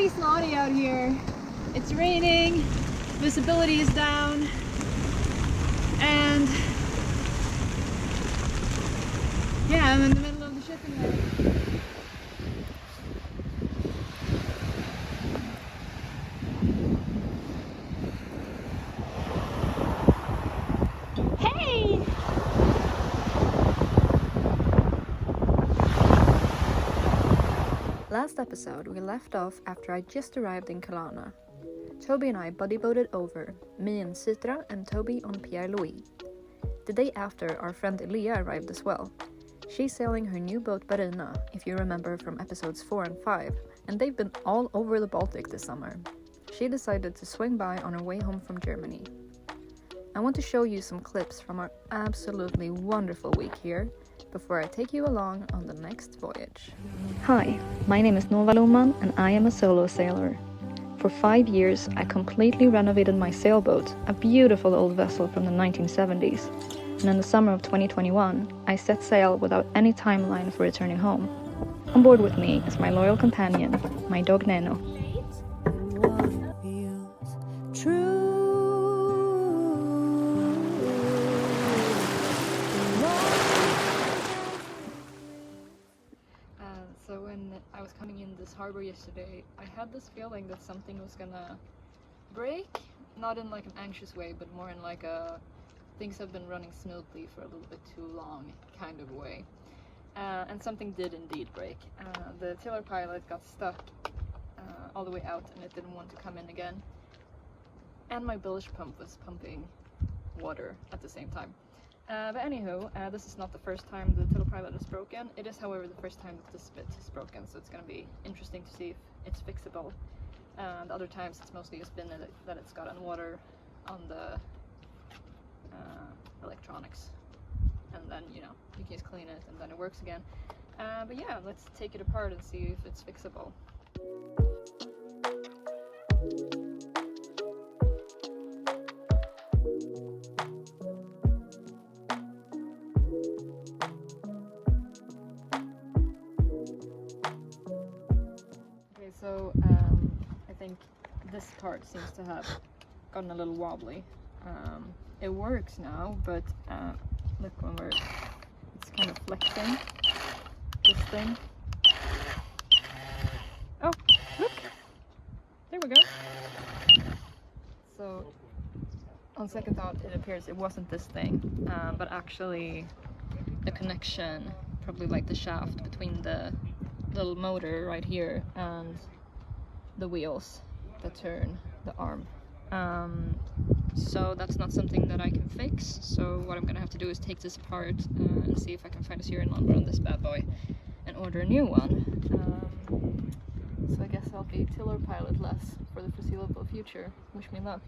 pretty snotty out here. It's raining, visibility is down, and yeah, I'm in the middle of the shipping lane. Last episode, we left off after I just arrived in Kana. Toby and I buddy boated over, me and Citra and Toby on Pierre Louis. The day after, our friend Elia arrived as well. She's sailing her new boat Barina, if you remember from episodes 4 and 5, and they've been all over the Baltic this summer. She decided to swing by on her way home from Germany. I want to show you some clips from our absolutely wonderful week here, before I take you along on the next voyage. Hi, my name is Nova Lohman and I am a solo sailor. For 5 years, I completely renovated my sailboat, a beautiful old vessel from the 1970s. And in the summer of 2021, I set sail without any timeline for returning home. On board with me is my loyal companion, my dog Neno. So when I was coming in this harbor yesterday, I had this feeling that something was gonna break, not in like an anxious way, but more in like a things have been running smoothly for a little bit too long kind of way. And something did indeed break. The tiller pilot got stuck all the way out and it didn't want to come in again. And my bilge pump was pumping water at the same time. But anywho, this is not the first time the tiller pilot is broken. It is, however, the first time that this bit is broken, so it's going to be interesting to see if it's fixable. And other times it's mostly just been that it's gotten water on the electronics. And then, you know, you can just clean it and then it works again. But yeah, let's take it apart and see if it's fixable. So I think this part seems to have gotten a little wobbly. It works now, but look when it's kind of flexing, this thing. Oh, look! There we go. So on second thought, it appears it wasn't this thing, but actually the connection, probably like the shaft between the little motor right here and the wheels that turn the arm. So that's not something that I can fix, so what I'm gonna have to do is take this apart and see if I can find a serial number on this bad boy and order a new one. So I guess I'll be tiller pilotless for the foreseeable future. Wish me luck.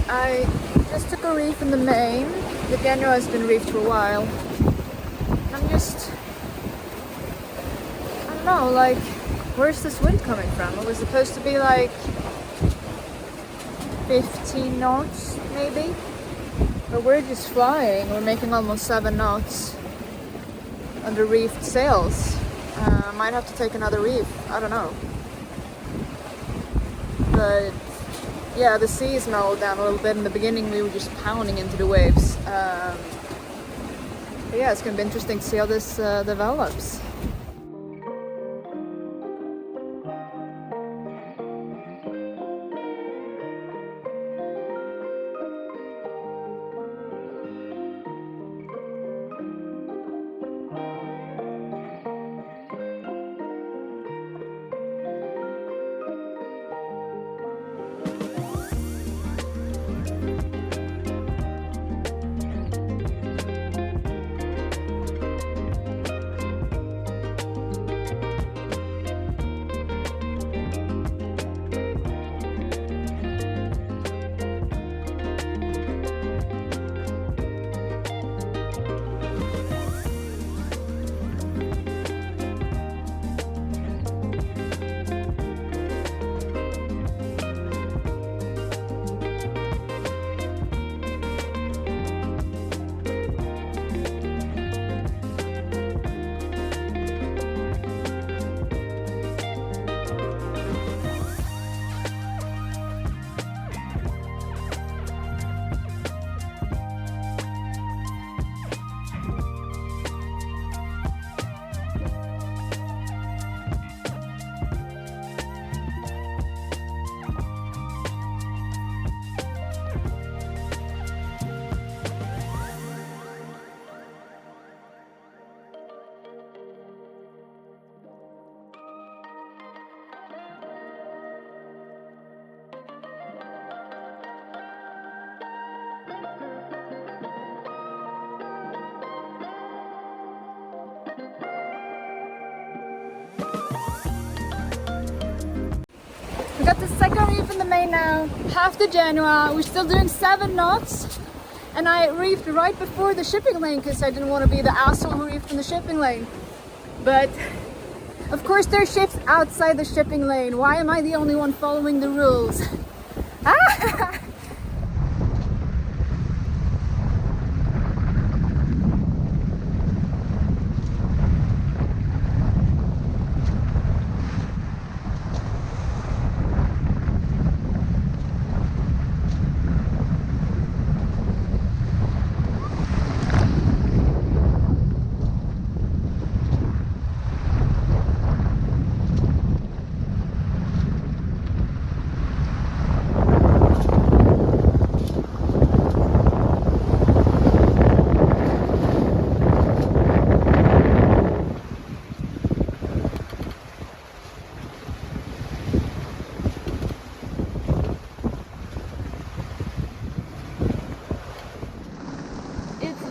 I just took a reef in the main. The Genoa has been reefed for a while. I don't know, like, where's this wind coming from? It was supposed to be like 15 knots, maybe? But we're just flying. We're making almost 7 knots under reefed sails. Might have to take another reef. I don't know. But yeah, the sea's mellowed down a little bit. In the beginning, we were just pounding into the waves. But yeah, it's gonna be interesting to see how this develops. We got the second reef in the main now, half the Genoa. We're still doing 7 knots. And I reefed right before the shipping lane because I didn't want to be the asshole who reefed in the shipping lane. But of course there are ships outside the shipping lane. Why am I the only one following the rules? Ah!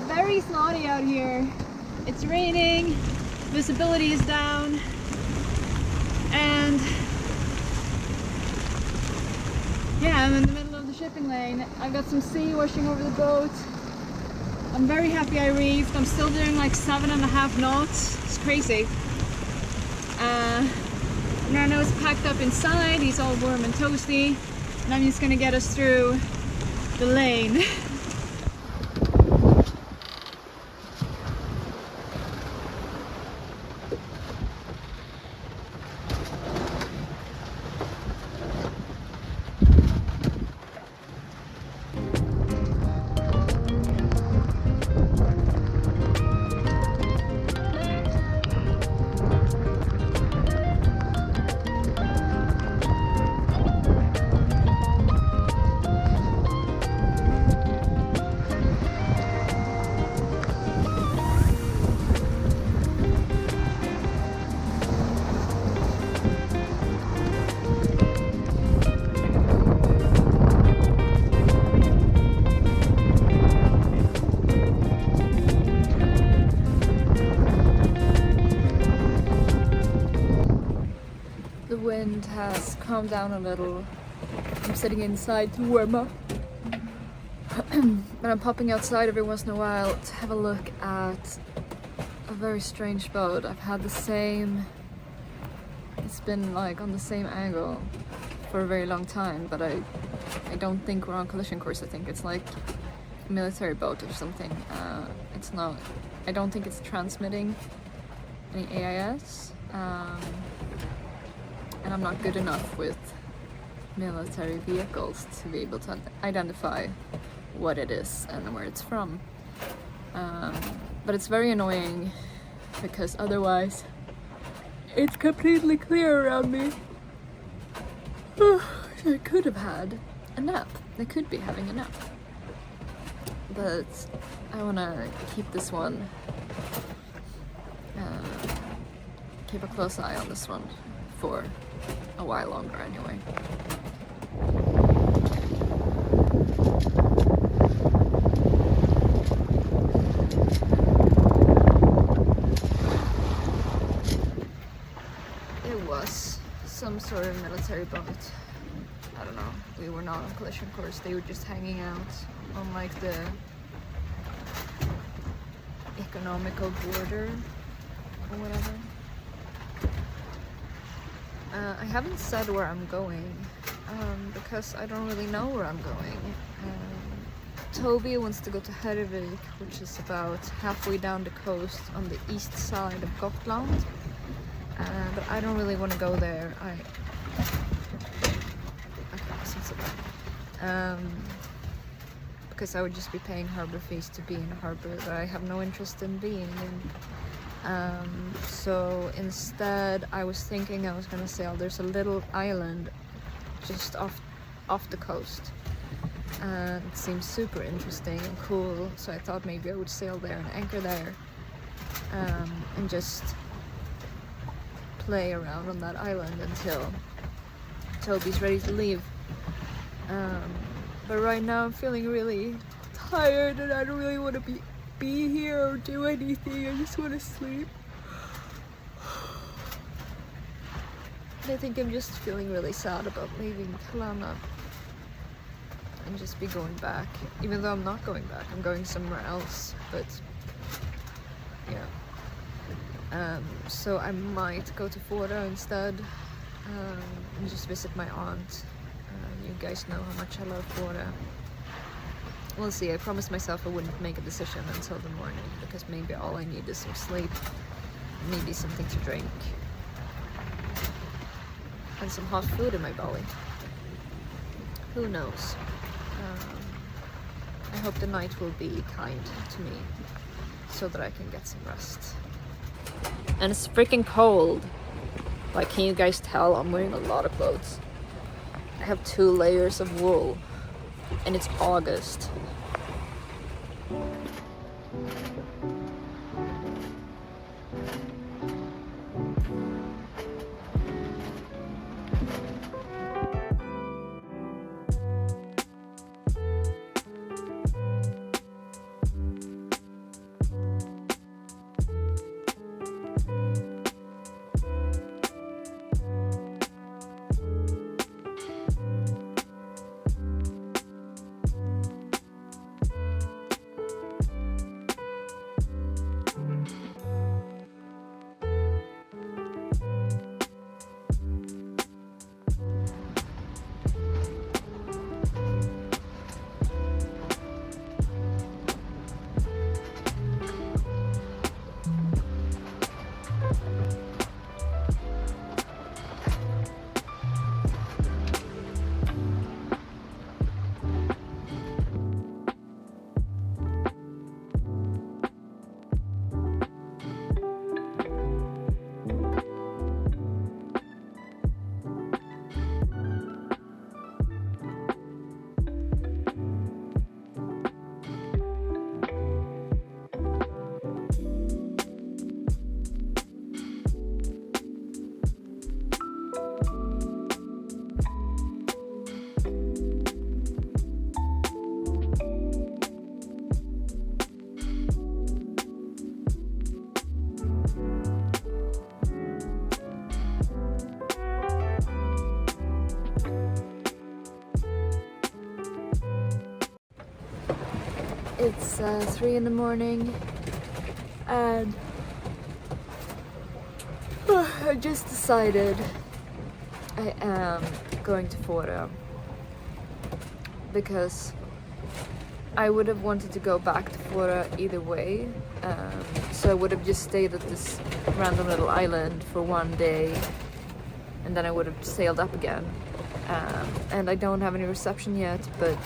Very snotty out here. It's raining, visibility is down, and yeah, I'm in the middle of the shipping lane. I've got some sea washing over the boat. I'm very happy I reefed. I'm still doing like 7.5 knots. It's crazy. Nano's packed up inside. He's all warm and toasty, and I'm just gonna get us through the lane. The wind has calmed down a little. I'm sitting inside to warm up. But I'm popping outside every once in a while to have a look at a very strange boat. I've had the same, it's been like on the same angle for a very long time, but I don't think we're on collision course. I think it's like a military boat or something. It's not, I don't think it's transmitting any AIS, and I'm not good enough with military vehicles to be able to identify what it is and where it's from. But it's very annoying because otherwise it's completely clear around me. I could have had a nap. I could be having a nap. But I want to keep this one, keep a close eye on this one for a while longer anyway. It was some sort of military boat. I don't know, we were not on collision course, they were just hanging out on like the economical border or whatever. I haven't said where I'm going because I don't really know where I'm going. Toby wants to go to Hervik, which is about halfway down the coast on the east side of Gotland, but I don't really want to go there. Because I would just be paying harbor fees to be in a harbor that I have no interest in being in. So instead I was thinking I was gonna sail. There's a little island just off the coast, and it seems super interesting and cool, so I thought maybe I would sail there and anchor there, and just play around on that island until Toby's ready to leave. But right now I'm feeling really tired and I don't really want to be here or do anything. I just want to sleep. I think I'm just feeling really sad about leaving Kana and just be going back, even though I'm not going back, I'm going somewhere else. But yeah, so I might go to Fårö instead, and just visit my aunt. You guys know how much I love Fårö. We'll see. I promised myself I wouldn't make a decision until the morning, because maybe all I need is some sleep, maybe something to drink, and some hot food in my belly. Who knows? I hope the night will be kind to me so that I can get some rest. And it's freaking cold. Like, can you guys tell? I'm wearing a lot of clothes. I have 2 layers of wool, and it's August. It's 3 in the morning and I just decided I am going to Fårö because I would have wanted to go back to Fårö either way, so I would have just stayed at this random little island for one day and then I would have sailed up again. And I don't have any reception yet, but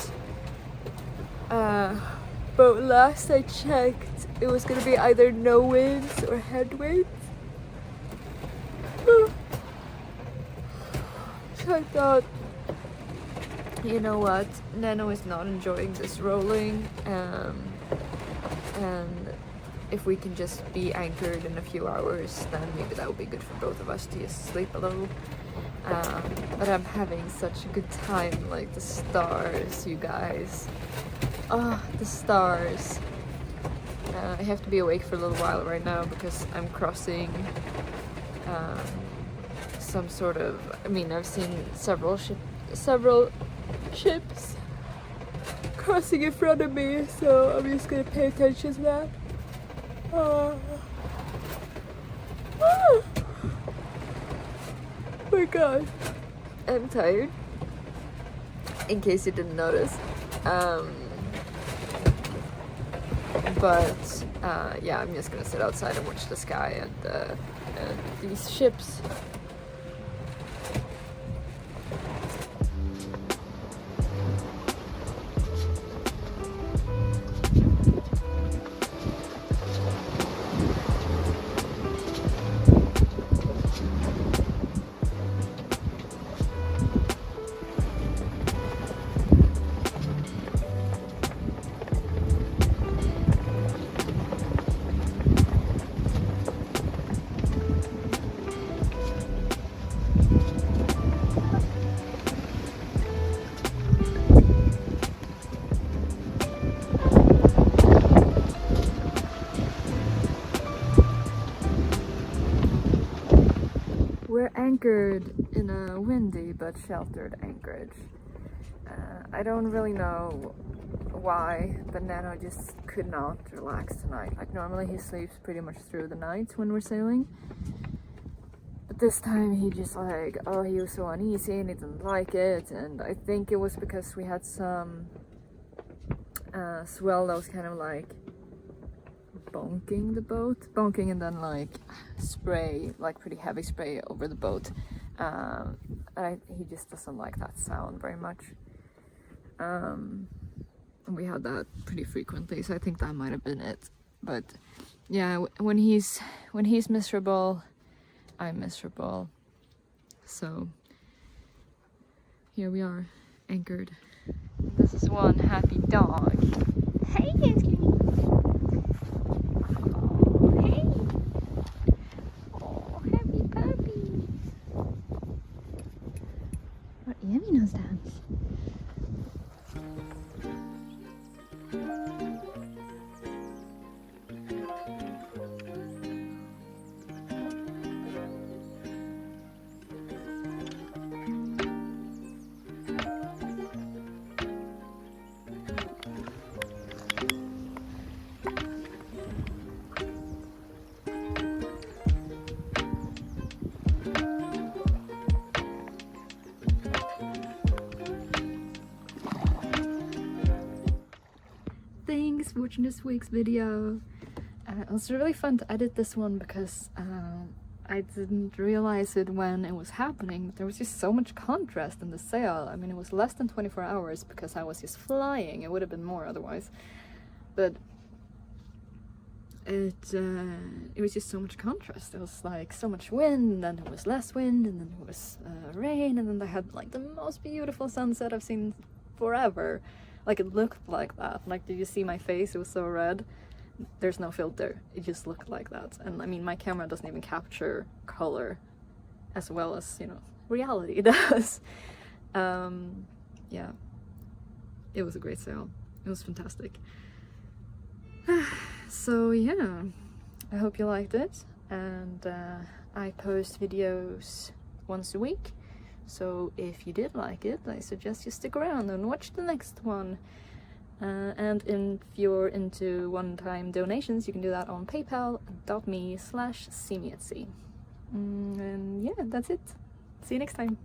last I checked it was gonna be either no winds or headwinds. So I thought, you know what, Nano is not enjoying this rolling, and if we can just be anchored in a few hours, then maybe that would be good for both of us to just sleep a little. But I'm having such a good time, like the stars, you guys. Oh, the stars. I have to be awake for a little while right now because I'm crossing some sort of, I mean, I've seen several ships crossing in front of me, so I'm just gonna pay attention to that. Oh my god, I'm tired, in case you didn't notice. But yeah, I'm just gonna sit outside and watch the sky and these ships. We're anchored in a windy but sheltered anchorage. I don't really know why, but Nano just could not relax tonight. Like normally he sleeps pretty much through the night when we're sailing. But this time he just like, oh, he was so uneasy and he didn't like it. And I think it was because we had some swell that was kind of like bonking the boat, and then like spray, like pretty heavy spray over the boat, and he just doesn't like that sound very much, and we had that pretty frequently, so I think that might have been it. But yeah, when he's miserable, I'm miserable, so here we are, anchored. This is one happy dog. Hey, Anthony. Yummy nose dance. Thanks for watching this week's video. It was really fun to edit this one because I didn't realize it when it was happening, but there was just so much contrast in the sail. I mean, it was less than 24 hours because I was just flying. It would have been more otherwise, but it was just so much contrast. It was like so much wind, and then there was less wind, and then there was rain, and then they had like the most beautiful sunset I've seen forever. Like it looked like that. Like, did you see my face? It was so red. There's no filter. It just looked like that. And I mean, my camera doesn't even capture color as well as, you know, reality does. Yeah, it was a great sail. It was fantastic. So yeah, I hope you liked it. And I post videos once a week. So if you did like it, I suggest you stick around and watch the next one. And if you're into one-time donations, you can do that on paypal.me/seemeatsea. And yeah, that's it. See you next time.